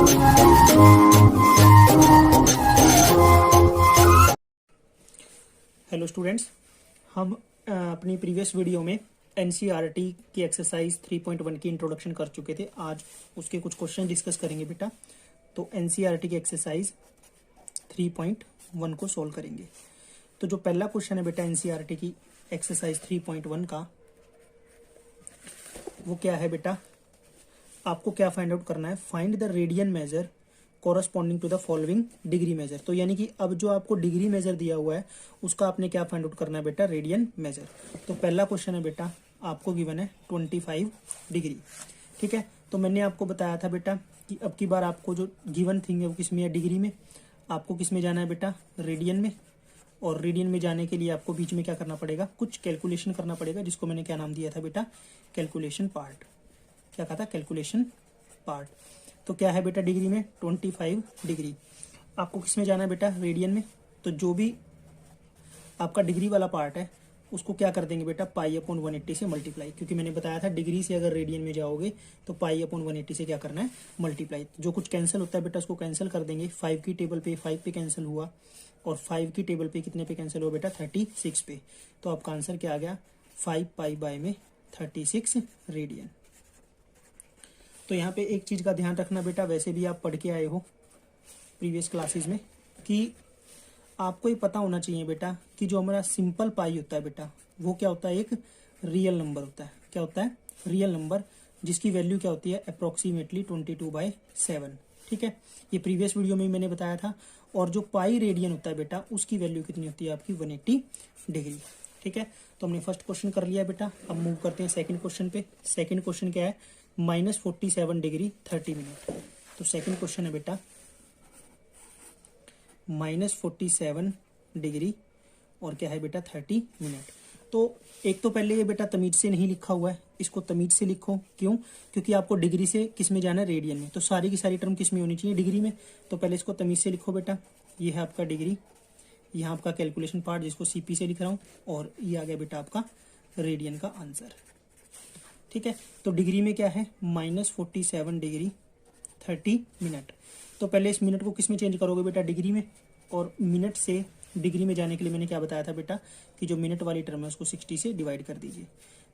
Hello students, हम अपनी previous video में एनसीईआरटी की एक्सरसाइज 3.1 की इंट्रोडक्शन कर चुके थे। आज उसके कुछ क्वेश्चन डिस्कस करेंगे बेटा। तो एनसीईआरटी की एक्सरसाइज 3.1 को सॉल्व करेंगे। तो जो पहला क्वेश्चन है बेटा एनसीईआरटी की एक्सरसाइज 3.1 का, वो क्या है बेटा? आपको क्या फाइंड आउट करना है? Find the radian measure corresponding to the following degree measure. तो यानी कि अब जो आपको डिग्री मेजर दिया हुआ है उसका आपने क्या फाइंड आउट करना है बेटा? Radian major. तो पहला क्वेश्चन है बेटा, आपको गिवन है 25 डिग्री। ठीक है, तो मैंने आपको बताया था बेटा कि अब की बार आपको जो गिवन थिंग है वो किस में है? डिग्री में। आपको किस में जाना है बेटा? रेडियन में। और रेडियन में जाने के लिए आपको बीच में क्या करना पड़ेगा? कुछ कैलकुलेशन करना पड़ेगा, जिसको मैंने क्या नाम दिया था बेटा? Calculation part. क्या कहा था? Calculation part. तो क्या है बेटा डिग्री में? 25 डिग्री। आपको किस में जाना है बेटा? रेडियन में। तो जो भी आपका डिग्री वाला पार्ट है उसको क्या कर देंगे बेटा? पाई अपॉन 180 से मल्टीप्लाई, क्योंकि मैंने बताया था डिग्री से अगर रेडियन में जाओगे तो पाई अपॉन 180 से क्या करना है? मल्टीप्लाई। जो कुछ कैंसिल होता है बेटा उसको कैंसिल कर देंगे। 5 की टेबल पे 5 पे कैंसिल हुआ, और 5 की टेबल पे कितने पे कैंसिल हुआ बेटा? 36 पे। तो आपका आंसर क्या आ गया? 5 पाई बाय में 36 रेडियन। तो यहाँ पे एक चीज का ध्यान रखना बेटा, वैसे भी आप पढ़ के आए हो प्रीवियस क्लासेस में, कि आपको ये पता होना चाहिए बेटा कि जो हमारा सिंपल पाई होता है बेटा वो क्या होता है? एक रियल नंबर होता है। क्या होता है? रियल नंबर, जिसकी वैल्यू क्या होती है? अप्रोक्सीमेटली 22/7। ठीक है, ये प्रीवियस वीडियो में मैंने बताया था। और जो पाई रेडियन होता है बेटा उसकी वैल्यू कितनी होती है आपकी? 180 डिग्री। ठीक है, तो हमने फर्स्ट क्वेश्चन कर लिया बेटा। अब मूव करते हैं सेकंड क्वेश्चन पे। सेकंड क्वेश्चन क्या है? -47 डिग्री 30 मिनट। तो सेकंड क्वेश्चन है बेटा -47 डिग्री और क्या है बेटा? 30 मिनट। तो एक तो पहले ये बेटा तमीज से नहीं लिखा हुआ है, इसको तमीज से लिखो। क्यों? क्योंकि आपको डिग्री से किस में जाना है? रेडियन में। तो सारी की सारी टर्म किस में होनी चाहिए? डिग्री में। तो पहले इसको तमीज से लिखो बेटा। ये है आपका डिग्री, यहाँ आपका कैलकुलेशन पार्ट जिसको सीपी से लिख रहा हूँ, और ये आ गया बेटा आपका रेडियन का आंसर। ठीक है, तो डिग्री में क्या है? -47 डिग्री 30 मिनट। तो पहले इस मिनट को किस में चेंज करोगे बेटा? डिग्री में। और मिनट से डिग्री में जाने के लिए मैंने क्या बताया था बेटा कि जो मिनट वाली टर्म है उसको 60 से डिवाइड कर दीजिए।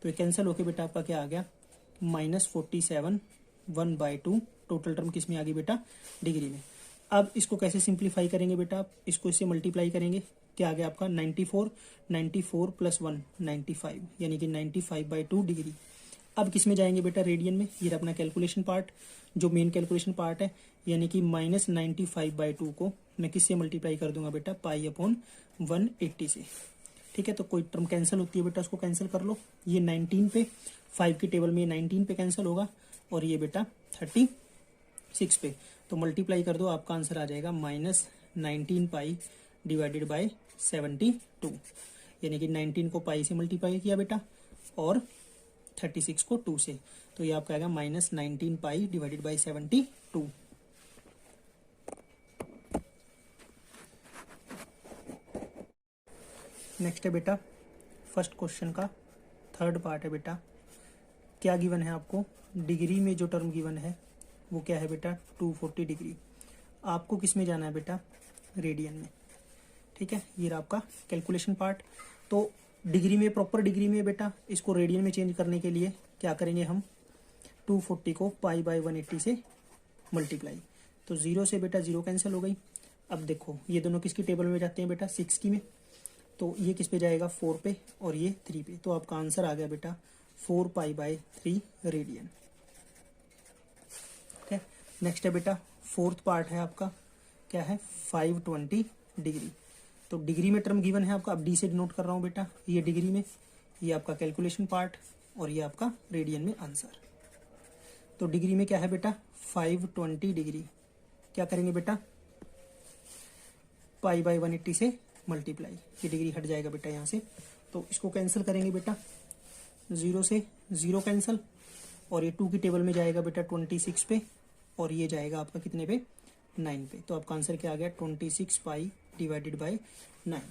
तो ये कैंसिल होके बेटा आपका क्या आ गया? -47 1/2। टोटल टर्म किस में आ गई बेटा? डिग्री में। अब इसको कैसे सिंप्लीफाई करेंगे बेटा? आप इसको इससे मल्टीप्लाई करेंगे। क्या आ गया आपका? 94 94 + 1 95, यानी कि 95/2 डिग्री। अब किस में जाएंगे बेटा? रेडियन में। ये अपना कैलकुलेशन पार्ट, जो मेन कैलकुलेशन पार्ट है, यानी कि -95/2 को मैं किससे मल्टीप्लाई कर दूंगा बेटा? पाई अपॉन 180 से। ठीक है, तो कोई टर्म कैंसिल होती है बेटा उसको कैंसिल कर लो। ये 19 पे, 5 की टेबल में 19 पे कैंसिल होगा, और ये बेटा 36 पे। तो मल्टीप्लाई कर दो, आपका आंसर आ जाएगा -19 पाई डिवाइडेड बाई 72, यानी कि 19 को पाई से मल्टीप्लाई किया बेटा और 36 को 2 से। तो ये आपका आएगा -19 पाई डिवाइडेड बाई 72। नेक्स्ट है बेटा फर्स्ट क्वेश्चन का थर्ड पार्ट है बेटा। क्या गिवन है आपको? डिग्री में जो टर्म गिवन है वो क्या है बेटा? 240 डिग्री। आपको किस में जाना है बेटा? रेडियन में। ठीक है, ये रहा आपका कैलकुलेशन पार्ट। तो डिग्री में, प्रॉपर डिग्री में बेटा, इसको रेडियन में चेंज करने के लिए क्या करेंगे हम? 240 को पाई बाय 180 से मल्टीप्लाई। तो 0 से बेटा 0 कैंसिल हो गई। अब देखो ये दोनों किसकी टेबल में जाते हैं बेटा? 6 की में। तो ये किस पे जाएगा? 4 पे, और ये 3 पे। तो आपका आंसर आ गया बेटा 4 पाई बाय 3 रेडियन। ठीक है, नेक्स्ट है बेटा फोर्थ पार्ट है आपका। क्या है? 520 डिग्री। तो डिग्री में टर्म गिवन है आपका, अब डी से डिनोट कर रहा हूँ बेटा। ये डिग्री में, ये आपका कैलकुलेशन पार्ट, और ये आपका रेडियन में आंसर। तो डिग्री में क्या है बेटा? 520 डिग्री। क्या करेंगे बेटा? पाई बाय 180 से मल्टीप्लाई। ये डिग्री हट जाएगा बेटा यहाँ से, तो इसको कैंसिल करेंगे बेटा। 0 से 0 कैंसिल, और ये 2 की टेबल में जाएगा बेटा 26 पे, और ये जाएगा आपका कितने पे? 9 पे। तो आपका आंसर क्या आ गया? 26 पाई डिवाइडेड बाय 9।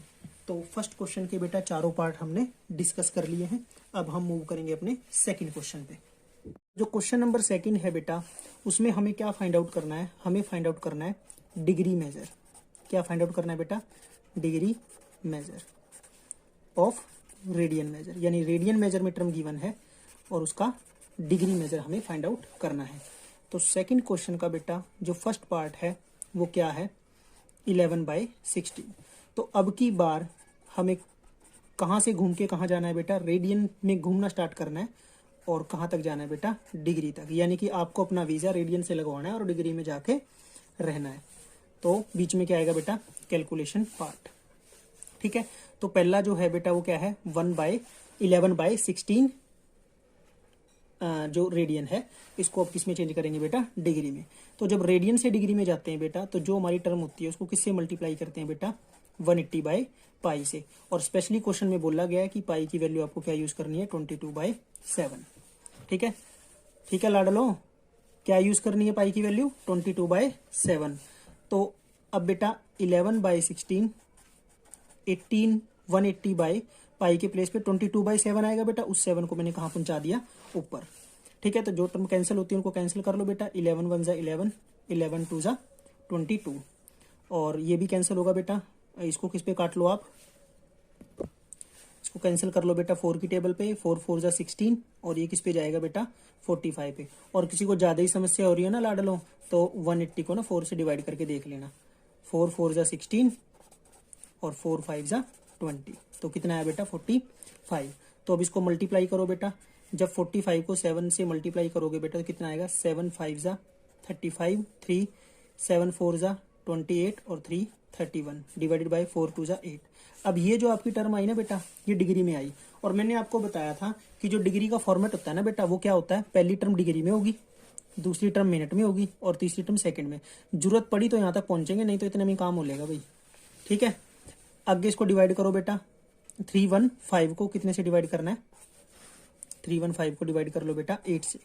तो फर्स्ट क्वेश्चन के बेटा चारों पार्ट हमने डिस्कस कर लिए हैं। अब हम मूव करेंगे अपने सेकंड क्वेश्चन पे। जो क्वेश्चन नंबर सेकंड है बेटा, उसमें हमें क्या फाइंड आउट करना है, हमें फाइंड आउट करना है डिग्री मेजर। क्या फाइंड आउट करना है बेटा, degree measure of radian major, यानी रेडियन मेजर में टर्म गिवन है और उसका डिग्री मेजर हमें फाइंड आउट करना है। तो सेकंड क्वेश्चन का बेटा जो फर्स्ट पार्ट है वो क्या है, 11/16। तो अब की बार हमें कहाँ से घूम के कहाँ जाना है बेटा, रेडियन में घूमना स्टार्ट करना है और कहाँ तक जाना है बेटा, डिग्री तक। यानी कि आपको अपना वीजा रेडियन से लगवाना है और डिग्री में जाके रहना है। तो बीच में क्या आएगा बेटा, कैलकुलेशन पार्ट। ठीक है, तो पहला जो है बेटा वो क्या है, 11/16 जो रेडियन है, इसको अब किस में चेंज करेंगे बेटा, डिग्री में। तो जब रेडियन से डिग्री में जाते हैं बेटा, तो जो हमारी टर्म होती है उसको किससे मल्टीप्लाई करते हैं बेटा, 180/पाई से। और स्पेशली क्वेश्चन में बोला गया है कि पाई की वैल्यू आपको क्या यूज करनी है, 22/7। ठीक है, ठीक है लाडलो, क्या यूज करनी है पाई की वैल्यू, 22/7। तो अब बेटा 11/16 180/पाई के प्लेस पे 22/7 आएगा बेटा, उस 7 को मैंने कहाँ पहुंचा दिया, ऊपर। ठीक है, तो जो टर्म कैंसिल होती है उनको कैंसिल कर लो बेटा, 11 1 11, 11 2 22, और ये भी कैंसिल होगा बेटा। इसको किस पे काट लो आप, इसको कैंसिल कर लो बेटा 4 की टेबल पे, 4 4 16, और ये किस पे जाएगा बेटा, 45 पे। और किसी को ज्यादा ही समस्या हो रही है ना लाडलो, तो 180 को ना 4 से डिवाइड करके देख लेना, 4 4 16 और 4 5 20, तो कितना है बेटा, 45। तो अब इसको मल्टीप्लाई करो बेटा, जब 45 को 7 से मल्टीप्लाई करोगे बेटा तो कितना आएगा, 7 5 35, 3 7 4 28 और 3 31, डिवाइडेड बाय 4 2 8। अब ये जो आपकी टर्म आई ना बेटा, ये डिग्री में आई, और मैंने आपको बताया था कि जो डिग्री का फॉर्मेट होता है ना बेटा, वो क्या होता है, पहली टर्म डिग्री में होगी, दूसरी टर्म मिनट में होगी और तीसरी टर्म सेकंड में। जरूरत पड़ी तो यहाँ तक पहुंचेंगे, नहीं तो इतने में काम हो लेगा भाई। ठीक है, आगे इसको डिवाइड करो बेटा, 315 को कितने से डिवाइड करना है, 315 को डिवाइड कर लो बेटा 8 से,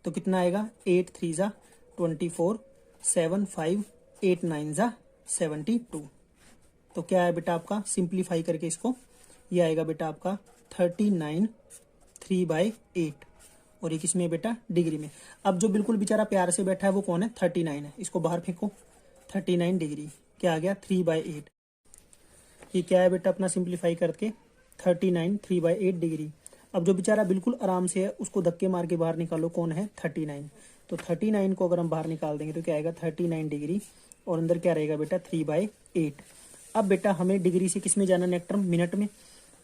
तो कितना आएगा, 8 3 24, 7 5 8 9 72। तो क्या है बेटा आपका, सिंप्लीफाई करके इसको, ये आएगा बेटा आपका 39 3/8, और ये किसमें बेटा, डिग्री में। अब जो बिल्कुल बेचारा प्यार से बैठा है वो कौन है, 39 है, इसको बाहर फेंको, 39 डिग्री, क्या आ गया, 3/8। ये क्या है बेटा अपना, सिंप्लीफाई करके 39 3/8 डिग्री। अब जो बेचारा बिल्कुल आराम से है उसको धक्के मार के बाहर निकालो, कौन है, 39। तो 39 को अगर हम बाहर निकाल देंगे तो क्या आएगा, 39 डिग्री, और अंदर क्या रहेगा बेटा, 3/8। अब बेटा हमें डिग्री से किस में जाना, नेक्स्ट टर्म मिनट में,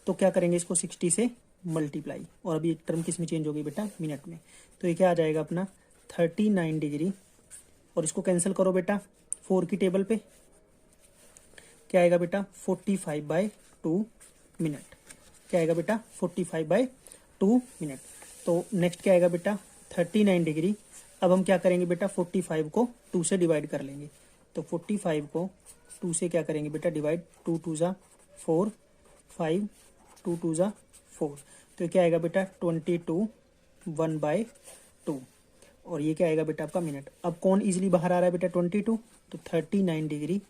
तो क्या करेंगे, इसको 60 से मल्टीप्लाई, और अभी एक टर्म किस में चेंज हो गई बेटा, मिनट में। तो ये क्या आ जाएगा अपना 39 डिग्री, और इसको कैंसिल करो बेटा 4 की टेबल पे, क्या आएगा बेटा, 45/2 मिनट। क्या आएगा बेटा, 45/2 मिनट। तो नेक्स्ट क्या आएगा बेटा, 39 डिग्री। अब हम क्या करेंगे बेटा, 45 को 2 से डिवाइड कर लेंगे, तो 45 को 2 से क्या करेंगे बेटा, डिवाइड, 2 2 4, 5 2 2 4, तो क्या आएगा बेटा, 22 1/2, और ये क्या आएगा बेटा आपका मिनट। अब कौन इजीली बाहर आ रहा है बेटा, 22, तो 39 डिग्री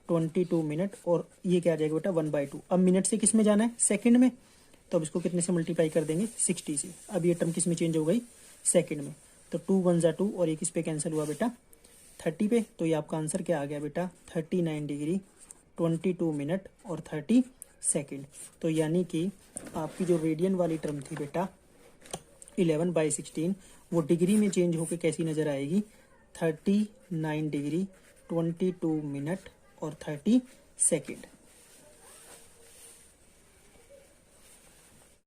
22 मिनट, और ये क्या आ जाएगा बेटा, 1/2। अब मिनट से किस में जाना है, सेकंड में, तो अब इसको कितने से मल्टीप्लाई कर देंगे, 60 से। अब ये टर्म किस में चेंज हो गई, सेकंड में, तो 2 1 2, और ये किस पे कैंसिल हुआ बेटा, 30 पे। तो ये आपका आंसर क्या आ गया बेटा, 39 डिग्री 22 मिनट और 30 सेकेंड। तो यानी कि आपकी जो रेडियन वाली टर्म थी बेटा 11/16, वो डिग्री में चेंज होकर कैसी नजर आएगी, 39 डिग्री 22 मिनट और 30 सेकेंड।